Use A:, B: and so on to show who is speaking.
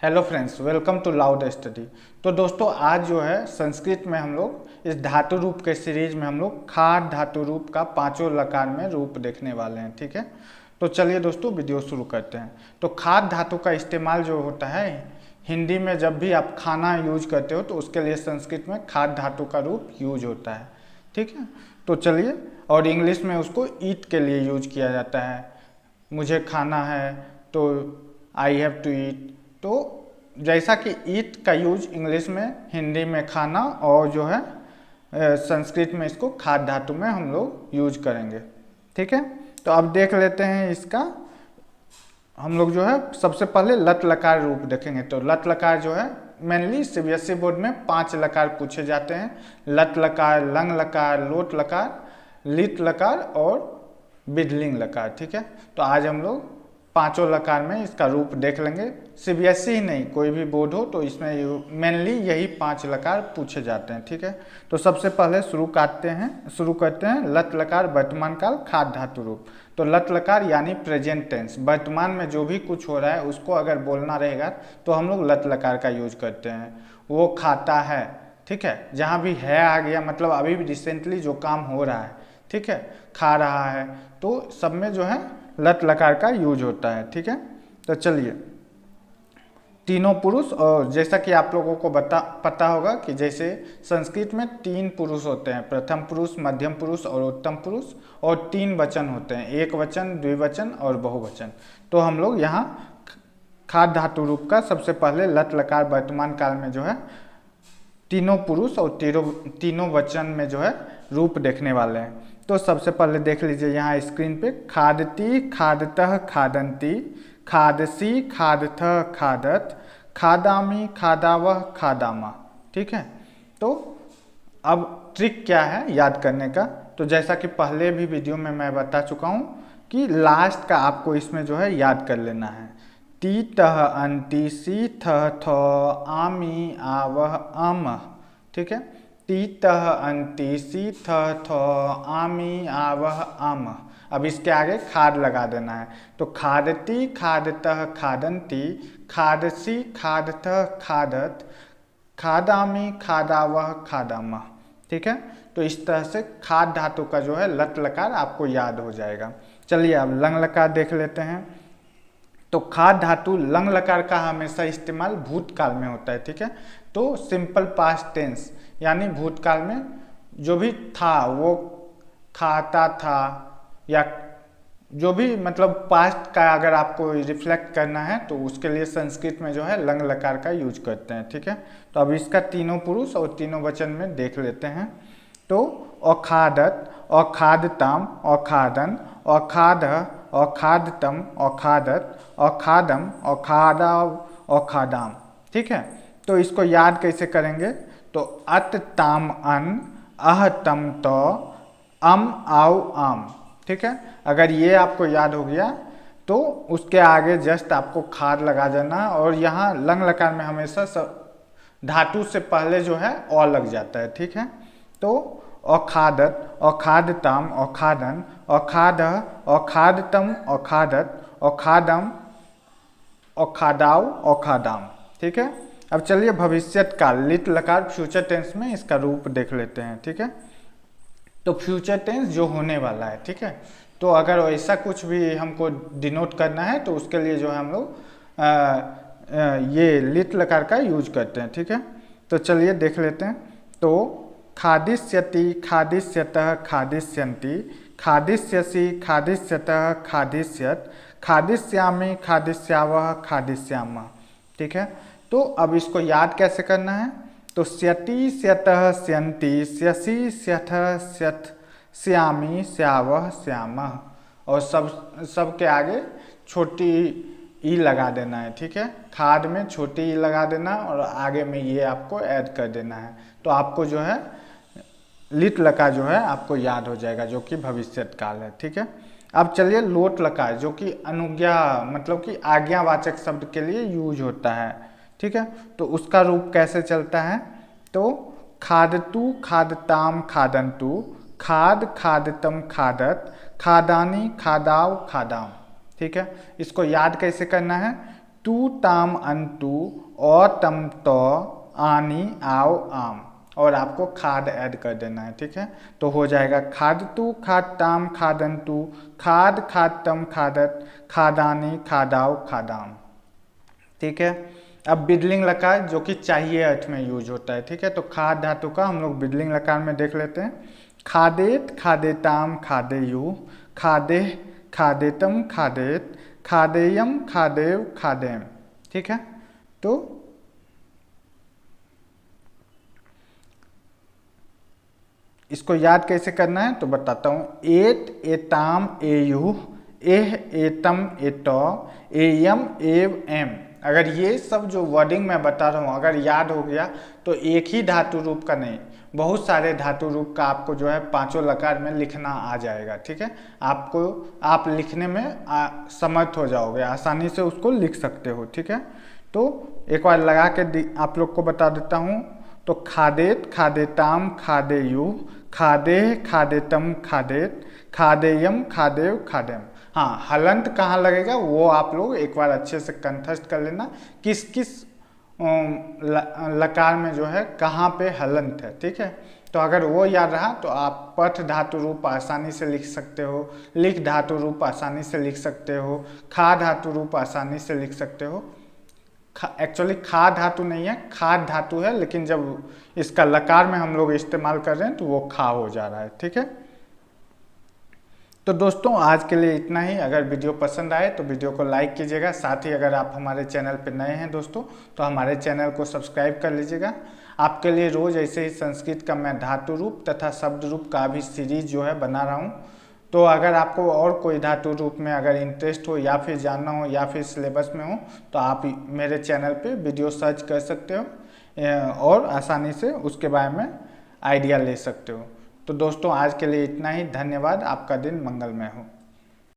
A: Hello friends, welcome to Loud Study. तो दोस्तों, आज जो है संस्कृत में हम लोग इस धातु रूप के सीरीज में हम लोग खाद धातु रूप का पांचों लकार में रूप देखने वाले हैं। ठीक है, तो चलिए दोस्तों वीडियो शुरू करते हैं। तो खाद धातु का इस्तेमाल जो होता है हिंदी में, जब भी आप खाना यूज करते हो तो उसके लिए संस्कृत में खाद धातु का रूप यूज होता है। ठीक है, तो चलिए, और इंग्लिश में उसको ईट के लिए यूज किया जाता है। मुझे खाना है तो आई हैव टू ईट। तो जैसा कि ईट का यूज इंग्लिश में, हिंदी में खाना, और जो है संस्कृत में इसको खाद धातु में हम लोग यूज करेंगे। ठीक है, तो अब देख लेते हैं इसका। हम लोग जो है सबसे पहले लट लकार रूप देखेंगे। तो लट लकार जो है मेनली सीबीएसई बोर्ड में 5 लकार पूछे जाते हैं। लट लकार, लंग लकार, लोट लकार, लिट लकार और बिडलिंग लकार। ठीक है, तो आज हम लोग पांचों लकार में इसका रूप देख लेंगे। सीबीएसई ही नहीं, कोई भी बोर्ड हो तो इसमें मेनली यही 5 लकार पूछे जाते हैं। ठीक है, तो सबसे पहले शुरू करते हैं लट लकार वर्तमान काल खाद धातु रूप। तो लट लकार यानी प्रेजेंट टेंस, वर्तमान में जो भी कुछ हो रहा है उसको अगर बोलना रहेगा तो हम लोग लट लकार का यूज करते हैं। वो खाता है, ठीक है, जहाँ भी है आ गया मतलब अभी भी रिसेंटली जो काम हो रहा है, ठीक है, खा रहा है, तो सब में जो है लट लकार का यूज होता है। ठीक है, तो चलिए, तीनों पुरुष, और जैसा कि आप लोगों को पता होगा कि जैसे संस्कृत में 3 पुरुष होते हैं, प्रथम पुरुष, मध्यम पुरुष और उत्तम पुरुष, और 3 वचन होते हैं, एक वचन, द्विवचन और बहुवचन। तो हम लोग यहाँ खाद धातु रूप का सबसे पहले लट लकार वर्तमान काल में जो है तीनों पुरुष और तीनों वचन में जो है रूप देखने वाले हैं। तो सबसे पहले देख लीजिए यहाँ स्क्रीन पे, खादती, खादतः, खादंती, खादसी, खादथ, खादत, खादामी, खादावह, खादामा। ठीक है, तो अब ट्रिक क्या है याद करने का। तो जैसा कि पहले भी वीडियो में मैं बता चुका हूँ कि लास्ट का आपको इसमें जो है याद कर लेना है। ती, तह, अंति, सी, थ, थ, आमी, आवह, अम। ठीक है, ती, तह, अंति, सी, थ, थ, आमी, आवह, आम। अब इसके आगे खाद लगा देना है। तो खादती, खादतः, खादंती, खादसी, खादतः, खादत, खादामी, खादावह, खादामा। ठीक है, तो इस तरह से खाद धातु का जो है लट लकार आपको याद हो जाएगा। चलिए अब लंग लकार देख लेते हैं। तो खाद धातु लंग लकार का हमेशा इस्तेमाल भूतकाल में होता है। ठीक है, तो सिंपल पास्ट टेंस यानी भूतकाल में जो भी था वो खाता था, या जो भी मतलब पास्ट का अगर आपको रिफ्लेक्ट करना है तो उसके लिए संस्कृत में जो है लंग लकार का यूज करते हैं। ठीक है, तो अब इसका तीनों पुरुष और तीनों वचन में देख लेते हैं। तो अखादत, अखादताम, अखादन, अखाद, अखादतम, अखादत, अखादम, अखादाव, अखादाम। ठीक है, तो इसको याद कैसे करेंगे। तो अत, ताम, अन, अह, तम, तो, अम, आओ, आम। ठीक है, अगर ये आपको याद हो गया तो उसके आगे जस्ट आपको खाद लगा देना। और यहाँ लंग लकार में हमेशा धातु से पहले जो है अ लग जाता है। ठीक है, तो अखादत, अखादताम, अखादन, अखाद, अखादतम, अखादत, अखादम, अखादाव, अखादाम। ठीक है, अब चलिए भविष्यत काल लिट लकार फ्यूचर टेंस में इसका रूप देख लेते हैं। ठीक है, तो फ्यूचर टेंस जो होने वाला है। ठीक है, तो अगर ऐसा कुछ भी हमको डिनोट करना है तो उसके लिए जो है हम लोग ये लिट लकार का यूज करते हैं। ठीक है, तो चलिए देख लेते हैं। तो खादिष्यति, खादिष्यतः, खादिष्यन्ति, खादिष्यसि, खादिष्यतः, खादिष्यत, खादिष्यामि, खादिष्यावः, खादिष्यामः। ठीक है, तो अब इसको याद कैसे करना है। तो स्यति, स्यतः, स्यन्ति, स्यसि, स्यथ, स्यथ, श्यामी, श्यावह, श्यामः, और सब के आगे छोटी ई लगा देना है। ठीक है, खाद में छोटी ई लगा देना और आगे में ये आपको ऐड कर देना है। तो आपको जो है लिट लकार जो है आपको याद हो जाएगा, जो कि भविष्यत काल है। ठीक है, अब चलिए लोट लकार, जो कि अनुज्ञा मतलब कि आज्ञावाचक शब्द के लिए यूज होता है। ठीक है, तो उसका रूप कैसे चलता है। तो खादतु, खादताम, खादंतु, खाद, खादतम, खादत, खादानी, खादाव, खादाम। ठीक है, इसको याद कैसे करना है। तू ताम अंतु और तम तो आनी आओ आम, और आपको खाद ऐड कर देना है, ठीक है। तो हो जाएगा खादतु खादताम खादंतु खाद खादतम खादत खादानी खादाओ खादाम, ठीक है। अब बिडलिंग लकार जो कि चाहिए अर्थ में यूज होता है, ठीक है। तो खाद धातु का हम लोग बिडलिंग लकार में देख लेते हैं। खादेत खादेताम खादेयु खादे खादेतम खादेत खादेयम खादेव खादेम, ठीक है। तो इसको याद कैसे करना है तो बताता हूँ। एत एताम एयु एह एतम एतो एयम एव एम, अगर ये सब जो वर्डिंग मैं बता रहा हूँ अगर याद हो गया तो एक ही धातु रूप का नहीं, बहुत सारे धातु रूप का आपको जो है पांचों लकार में लिखना आ जाएगा, ठीक है। आप लिखने में समर्थ हो जाओगे, आसानी से उसको लिख सकते हो, ठीक है। तो एक बार लगा के आप लोग को बता देता हूँ। तो खादेत खादेताम खादेयु खादे खादेतम खादेत खादेयम खादेव खादेम। हाँ, हलंत कहाँ लगेगा वो आप लोग एक बार अच्छे से कंठस्थ कर लेना, किस किस लकार में जो है कहाँ पे हलंत है, ठीक है। तो अगर वो याद रहा तो आप पठ धातु रूप आसानी से लिख सकते हो, लिख धातु रूप आसानी से लिख सकते हो, खा धातु रूप आसानी से लिख सकते हो। एक्चुअली खा धातु नहीं है, खाद धातु है, लेकिन जब इसका लकार में हम लोग इस्तेमाल कर रहे हैं तो वो खा हो जा रहा है, ठीक है। तो दोस्तों आज के लिए इतना ही। अगर वीडियो पसंद आए तो वीडियो को लाइक कीजिएगा, साथ ही अगर आप हमारे चैनल पर नए हैं दोस्तों तो हमारे चैनल को सब्सक्राइब कर लीजिएगा। आपके लिए रोज़ ऐसे ही संस्कृत का मैं धातु रूप तथा शब्द रूप का भी सीरीज जो है बना रहा हूँ। तो अगर आपको और कोई धातु रूप में अगर इंटरेस्ट हो या फिर जानना हो या फिर सिलेबस में हो तो आप मेरे चैनल पे वीडियो सर्च कर सकते हो और आसानी से उसके बारे में आइडिया ले सकते हो। तो दोस्तों आज के लिए इतना ही। धन्यवाद। आपका दिन मंगलमय हो।